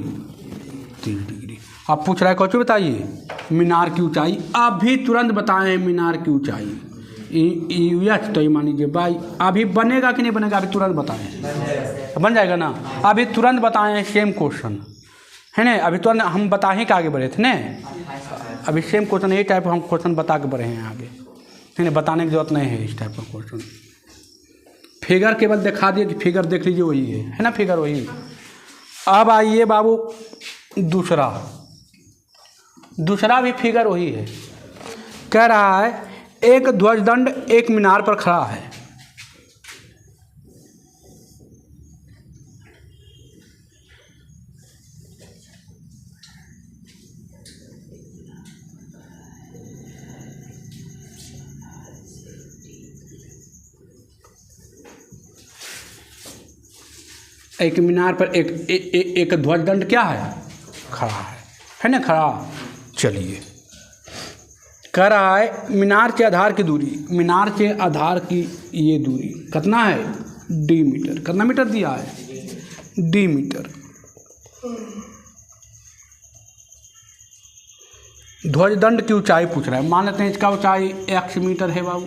30 डिग्री। अब पूछ रहा है कौन सी बताइए? मीनार की ऊंचाई। अभी तुरंत बताएं मीनार की ऊंचाई। यस तो ये मान लीजिए भाई, अभी बनेगा कि नहीं बनेगा? अभी तुरंत बताएं। बन जाएगा ना? अभी तुरंत बताएं। सेम क्वेश्चन है ना? अभी तुरंत हम बता ही के आगे बढ़े थे ना? अभी सेम क्वेश्चन यही टाइप हम क्वेश्चन बता के बढ़े हैं आगे, है ना? बताने की जरूरत नहीं है इस टाइप का क्वेश्चन। फिगर केवल दिखा दिए कि फिगर देख लीजिए, वही है ना? फिगर वही। अब आइए बाबू दूसरा भी फिगर वही है। कह रहा है एक ध्वजदंड एक मीनार पर खड़ा है। एक मीनार पर एक ध्वजदंड क्या है? खड़ा है ना? खड़ा। चलिए कह रहा है मीनार के आधार की दूरी, मीनार के आधार की ये दूरी कितना है, डी मीटर। कितना मीटर दिया है, डी मीटर। ध्वजदंड की ऊंचाई पूछ रहा है, मान लेते हैं इसका ऊंचाई x मीटर है बाबू,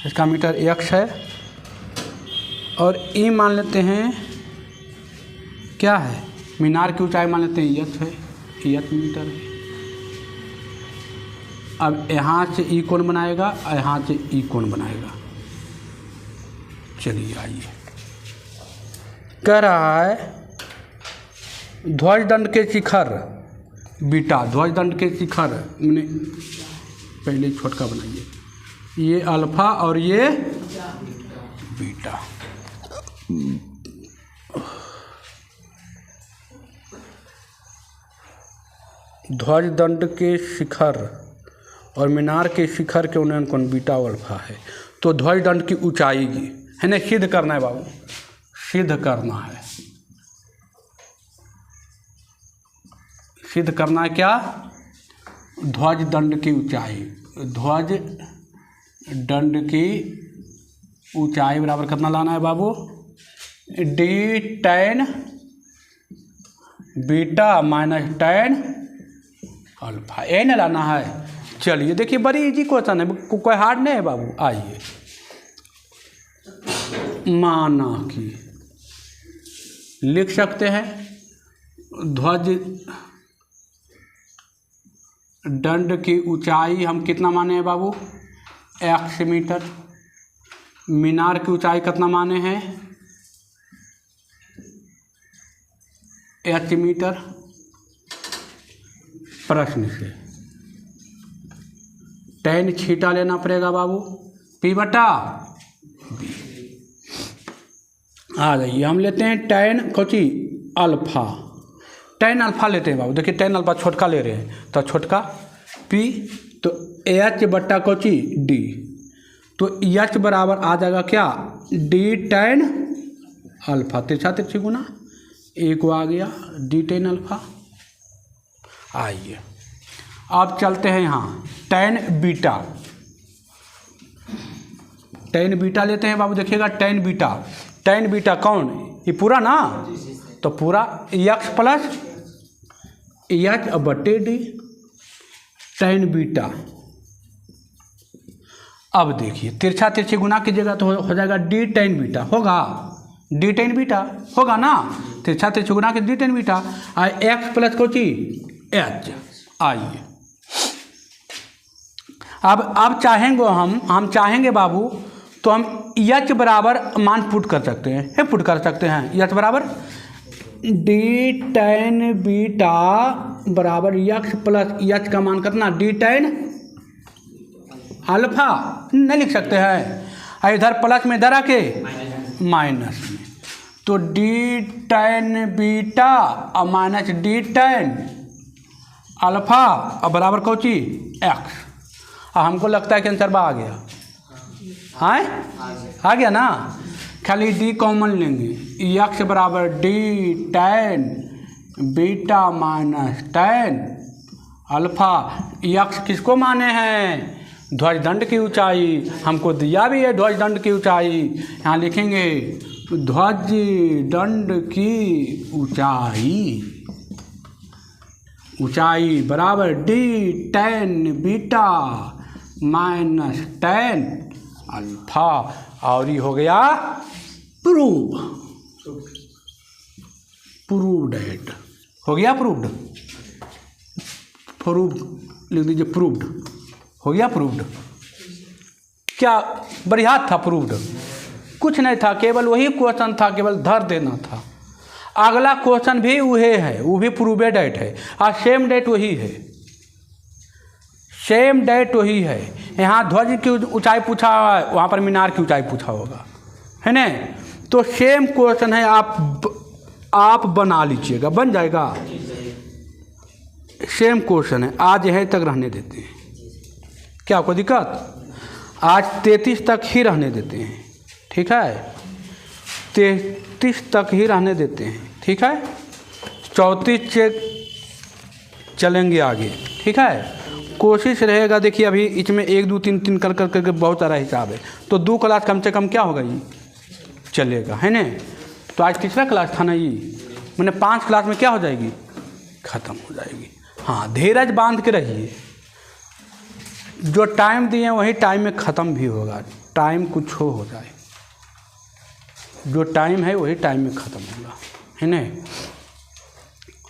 इसका मीटर x है, और ई मान लेते हैं क्या है, मीनार की ऊंचाई मान लेते हैं h है, h मीटर है। अब यहाँ से ई कोण बनाएगा और यहाँ से ई कोण बनाएगा। चलिए आइए, कह रहा है ध्वजदंड के शिखर बीटा, ध्वजदंड के शिखर मैंने पहले छोटका बनाइए, ये अल्फा और ये बीटा। ध्वजदंड के शिखर और मीनार के शिखर के उन्नयन कोण बीटा और अल्फा है, तो ध्वजदंड की ऊंचाई है ना, सिद्ध करना है बाबू, सिद्ध करना है, सिद्ध करना है क्या, ध्वजदंड की ऊंचाई, ध्वजदंड की ऊंचाई बराबर कितना लाना है बाबू, D tan beta minus tan alpha, ये ना लाना है। चलिए देखिए बड़ी इजी क्वेश्चन है, कोई हार्ड नहीं है बाबू। आइए, माना कि लिख सकते हैं ध्वज दंड की ऊंचाई हम कितना माने हैं बाबू, x मीटर, मीनार की ऊंचाई कितना माने हैं, h मीटर। प्रश्न से tan थीटा लेना पड़ेगा बाबू, p बटा b। आ जाइए, हम लेते हैं tan Kochi alpha, tan alpha लेते हैं बाबू। देखिए tan अल्फा छोटका ले रहे हैं तो छोटका p, तो h बट्टा कोची d, तो h बराबर आ जाएगा क्या, d tan अल्फा, तिरछा तिरछी गुना, एक आ गया d tan अल्फा। आइए अब चलते हैं यहाँ tan बीटा, tan बीटा लेते हैं बाबू। देखिएगा tan बीटा कौन, ये पूरा ना, तो पूरा x प्लस h बटे d tan बीटा। अब देखिए तिरछा तिरछी गुना कीजिएगा तो हो जाएगा d tan बीटा, होगा d tan बीटा होगा ना, तिरछा तिरछी गुना के d tan beta, x plus Kochi h। आइए अब चाहेंगे हम चाहेंगे बाबू तो हम h बराबर मान पुट कर सकते हैं, h बराबर d tan बीटा बराबर x प्लस h का मान कितना, d tan अल्फा, नहीं लिख सकते हैं, इधर प्लस में इधर आके माइनस में, तो d tan बीटा और माइनस d tan अल्फा और बराबर कोची x। हमको लगता है कि आंसर आ गया, हाँ आ गया ना, खाली d कॉमन लेंगे, x बराबर d tan beta minus tan alpha. x किसको माने हैं, ध्वजदंड की ऊंचाई, हमको दिया भी है ध्वजदंड की ऊंचाई, यहाँ लिखेंगे ध्वजदंड की ऊंचाई बराबर d tan beta minus tan alpha. और ये हो गया प्रूव्ड है, हो गया प्रूव्ड लिख दीजिए, प्रूव्ड हो गया, प्रूव्ड। क्या बढ़िया था, प्रूव्ड कुछ नहीं था, केवल वही क्वेश्चन था, केवल धर देना था। अगला क्वेश्चन भी वही है, वो भी प्रूवेड डेट है, और सेम डेट वही है, सेम डेट वही है। यहाँ ध्वज की ऊंचाई पूछा है, वहाँ पर मीनार की ऊंचाई पूछा होगा, है ना, तो सेम क्वेश्चन है, आप बना लीजिएगा, बन जाएगा, सेम क्वेश्चन है। आज यहीं तक रहने देते हैं, क्या कोई दिक्कत, आज 33 तक ही रहने देते हैं, ठीक है, 33 तक ही रहने देते हैं, ठीक है। 34 से चलेंगे आगे, ठीक है। कोशिश रहेगा, देखिए अभी इसमें 1 2 3 3 कर करके बहुत सारा हिसाब है, तो 2 क्लास कम से कम क्या होगा ये चलेगा, है ना। तो आज तीसरा क्लास था ना ये, मैंने 5 क्लास में क्या हो जाएगी, ख़त्म हो जाएगी। हाँ, धीरज बांध के रहिए, जो टाइम दिए वही टाइम में ख़त्म भी होगा। टाइम कुछ हो जाए, जो टाइम है वही टाइम में ख़त्म होगा, है ना।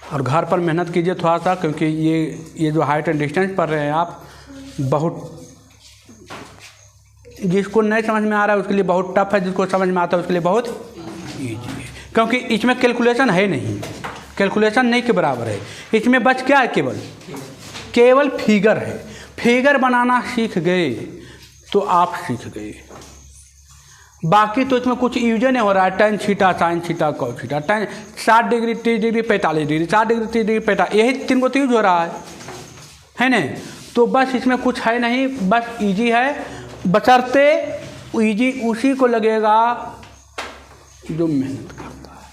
और घर पर मेहनत कीजिए थोड़ा सा, क्योंकि ये जो हाइट एंड डिस्टेंस पढ़ रहे हैं आप, बहुत जिसको नहीं समझ में आ रहा है उसके लिए बहुत टफ है, जिसको समझ में आता है उसके लिए बहुत ईजी है, क्योंकि इसमें कैलकुलेशन है नहीं, कैलकुलेशन नहीं के बराबर है। इसमें बच क्या है, केवल फिगर है। फिगर बनाना सीख गए तो आप सीख गए, बाकी तो इसमें कुछ यूज नहीं हो रहा है। tan theta sin theta cos theta, tan 60 degree 30 degree 45 degree, 60 degree 30 degree 45, यही 3 को तो यूज हो रहा है ना। तो बस इसमें कुछ है नहीं, बस इजी है, बशर्ते इजी उसी को लगेगा जो मेहनत करता है।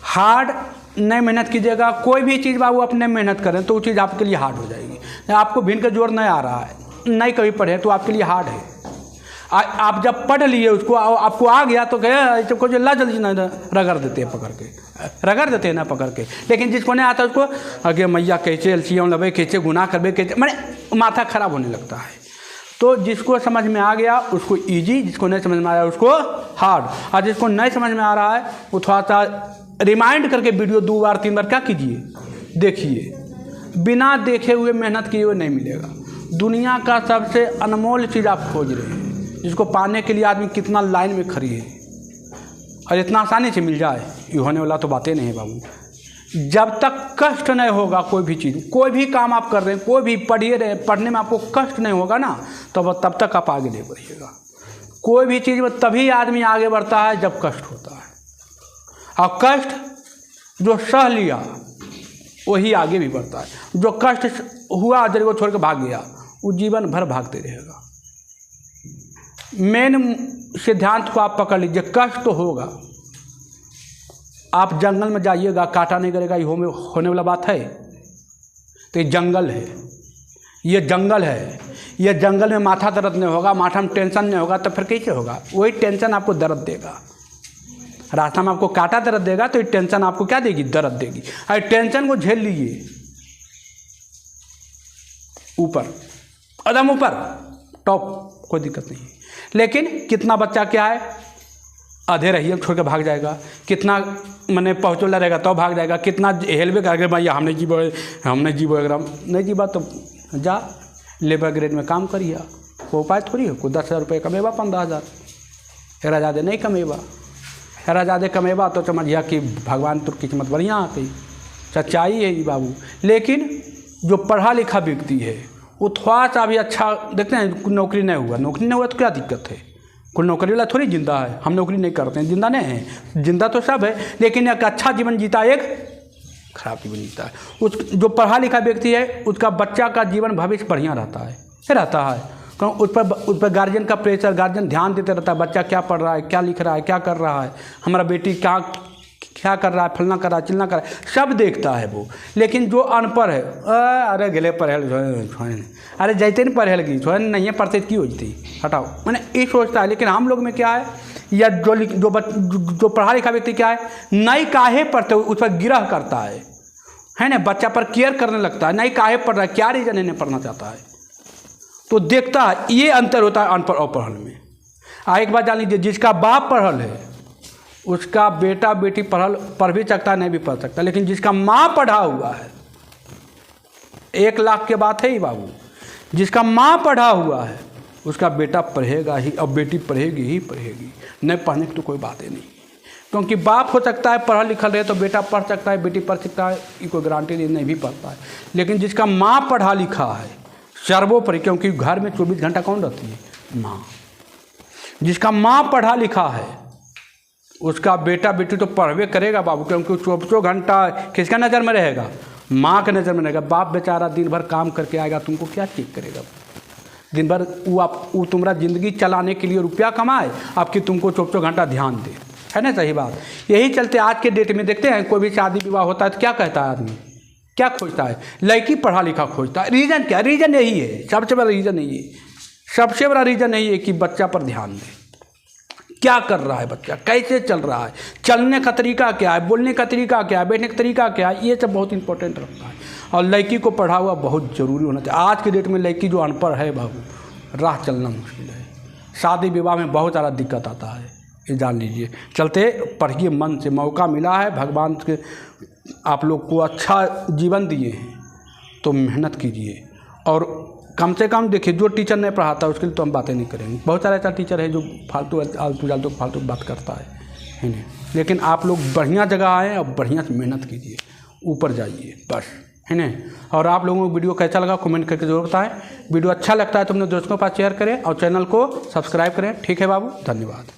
हार्ड नहीं मेहनत कीजिएगा, कोई भी चीज़ बाबू अपने मेहनत करें तो वो चीज़ आपके लिए हार्ड हो जाएगी। आपको भिन्न का जोड़ नहीं आ रहा है, नहीं कभी पढ़े तो आपके लिए हार्ड है। आप जब पढ़ लिए उसको, आपको आ गया तो कहे को जो ला जल्दी ना रगड़ देते हैं पकड़ के, रगड़ देते हैं ना पकड़ के। लेकिन जिसको नहीं आता उसको अगे मैया कैसे एलसीएम लबे, कैसे गुना करबे, कैसे मैंने माथा खराब होने लगता है। तो जिसको समझ में आ गया उसको इजी, जिसको नहीं समझ में आ रहा है उसको हार्ड। और जिसको नहीं समझ में आ रहा है वो थोड़ा सा रिमाइंड करके वीडियो 2 बार 3 बार क्या कीजिए, देखिए। बिना देखे हुए मेहनत किए हुए नहीं मिलेगा। दुनिया का सबसे अनमोल चीज़ आप खोज रहे हैं, जिसको पाने के लिए आदमी कितना लाइन में खड़ी है, और इतना आसानी से मिल जाए, ये होने वाला तो बातें नहीं है बाबू। जब तक कष्ट नहीं होगा कोई भी चीज़, कोई भी काम आप कर रहे हैं, कोई भी पढ़िए रहे, पढ़ने में आपको कष्ट नहीं होगा ना, तब तक आप आगे नहीं बढ़िएगा। कोई भी चीज़ में तभी आदमी आगे बढ़ता है जब कष्ट होता है, और कष्ट जो सह लिया वही आगे भी बढ़ता है। जो कष्ट हुआ जब वो छोड़ के भाग गया, वो जीवन भर भागते रहेगा। मेन सिद्धांत को आप पकड़ लीजिए, कष्ट तो होगा। आप जंगल में जाइएगा, काटा नहीं करेगा, ये होने वाला बात है। तो ये जंगल है, ये जंगल है, ये जंगल में माथा दर्द नहीं होगा, माथा में टेंशन नहीं होगा, तो फिर कैसे होगा? वही टेंशन आपको दर्द देगा। रास्ता में आपको काटा दर्द देगा तो ये टेंशन आपको क्या देगी? दर्द देगी। और टेंशन को झेल लीजिए, ऊपर एकदम ऊपर टॉप, कोई दिक्कत नहीं है। लेकिन कितना बच्चा क्या है, आधे रहिए छोड़ के भाग जाएगा, कितना मैंने पहुँचोला रहेगा तो भाग जाएगा, कितना हेलवे करेगा भैया हमने जीवो एकदम नहीं जीवा तो जा लेबर ग्रेड में काम करिए। कोई उपाय थोड़ी है, कोई 10,000 रुपये कमेबा, 15,000, हेरा ज़्यादा नहीं कमेबा। हेरा ज़्यादा कमेबा तो समझिए कि भगवान तो किस्मत बढ़िया आती, सच्चाई है ये बाबू। लेकिन जो पढ़ा लिखा व्यक्ति है वो थोड़ा सा भी अच्छा, देखते हैं नौकरी नहीं हुआ तो क्या दिक्कत है? कोई नौकरी वाला थोड़ी जिंदा है, हम नौकरी नहीं करते हैं, जिंदा नहीं है, जिंदा तो सब है, लेकिन एक अच्छा जीवन जीता, एक खराब जीवन जीता है। उस जो पढ़ा लिखा व्यक्ति है उसका बच्चा का जीवन भविष्य बढ़िया रहता है। क्यों? उस पर गार्जियन का प्रेशर, गार्जियन ध्यान देते रहता है, बच्चा क्या पढ़ रहा है, क्या लिख रहा है, क्या कर रहा है, हमारा बेटी क्या कर रहा है, फलना कर रहा है, चिलना कर रहा है, सब देखता है वो। लेकिन जो अनपढ़ है, अरे गले पढ़ेल, अरे जैते नहीं पढ़ेल की नहीं है, पढ़ते की होती, हटाओ, मैंने ये सोचता है। लेकिन हम लोग में क्या है, या जो पढ़ा लिखा व्यक्ति क्या है, नहीं काहे पढ़ते उस पर गिरह करता है ना, बच्चा पर केयर करने लगता है, नहीं काहे पढ़ रहा है, क्या रीजन है नहीं पढ़ना चाहता है, तो देखता है। ये अंतर होता है अनपढ़ और पढ़ल में। एक बात जान लीजिए, जिसका बाप पढ़ल है उसका बेटा बेटी पढ़ भी सकता है, नहीं भी पढ़ सकता। लेकिन जिसका माँ पढ़ा हुआ है, 1 लाख के बात है ही बाबू, जिसका माँ पढ़ा हुआ है उसका बेटा पढ़ेगा ही, और बेटी पढ़ेगी ही पढ़ेगी, नहीं पढ़ने की तो कोई बात ही नहीं। क्योंकि बाप हो सकता है पढ़ा लिखा रहे तो बेटा पढ़ सकता है, बेटी पढ़ सकता है, ये कोई गारंटी नहीं भी पढ़ता है। लेकिन जिसका माँ पढ़ा लिखा है सर्वोपरि, क्योंकि घर में 24 घंटा कौन रहती है? माँ। जिसका माँ पढ़ा लिखा है उसका बेटा बेटी तो पढ़वे करेगा बाबू, क्योंकि 24 घंटा किसका नज़र में रहेगा? माँ के नज़र में रहेगा। बाप बेचारा दिन भर काम करके आएगा, तुमको क्या चेक करेगा? दिन भर वो तुम्हारा ज़िंदगी चलाने के लिए रुपया कमाए, आपकी तुमको 24 घंटा ध्यान दे, है ना? सही बात। यही चलते आज के डेट में देखते हैं, कोई भी शादी विवाह होता है तो क्या कहता है आदमी? क्या खोजता है? लड़की पढ़ा लिखा खोजता है। रीज़न क्या? रीज़न यही है, सबसे बड़ा रीज़न यही है, सबसे बड़ा रीज़न यही है कि बच्चा पर ध्यान दे। क्या कर रहा है बच्चा, कैसे चल रहा है, चलने का तरीका क्या है, बोलने का तरीका क्या है, बैठने का तरीका क्या है, ये सब बहुत इंपॉर्टेंट रखता है। और लड़की को पढ़ा हुआ बहुत ज़रूरी होना चाहिए। आज के डेट में लड़की जो अनपढ़ है बाबू, राह चलना मुश्किल है। शादी विवाह में बहुत ज़्यादा दिक्कत आता है, ये जान लीजिए। चलते पढ़िए मन से, मौका मिला है, भगवान के आप लोग को अच्छा जीवन दिए हैं तो मेहनत कीजिए। और कम से कम देखिए, जो टीचर नहीं पढ़ाता उसके लिए तो हम बातें नहीं करेंगे। बहुत सारा ऐसा टीचर है जो फालतू बात करता है नहीं। लेकिन आप लोग बढ़िया जगह आएँ और बढ़िया से मेहनत कीजिए, ऊपर जाइए बस, है ना। और आप लोगों को वीडियो कैसा लगा कमेंट करके जरूर बताएं। वीडियो अच्छा लगता है तो अपने दोस्तों के पास शेयर करें और चैनल को सब्सक्राइब करें। ठीक है बाबू, धन्यवाद।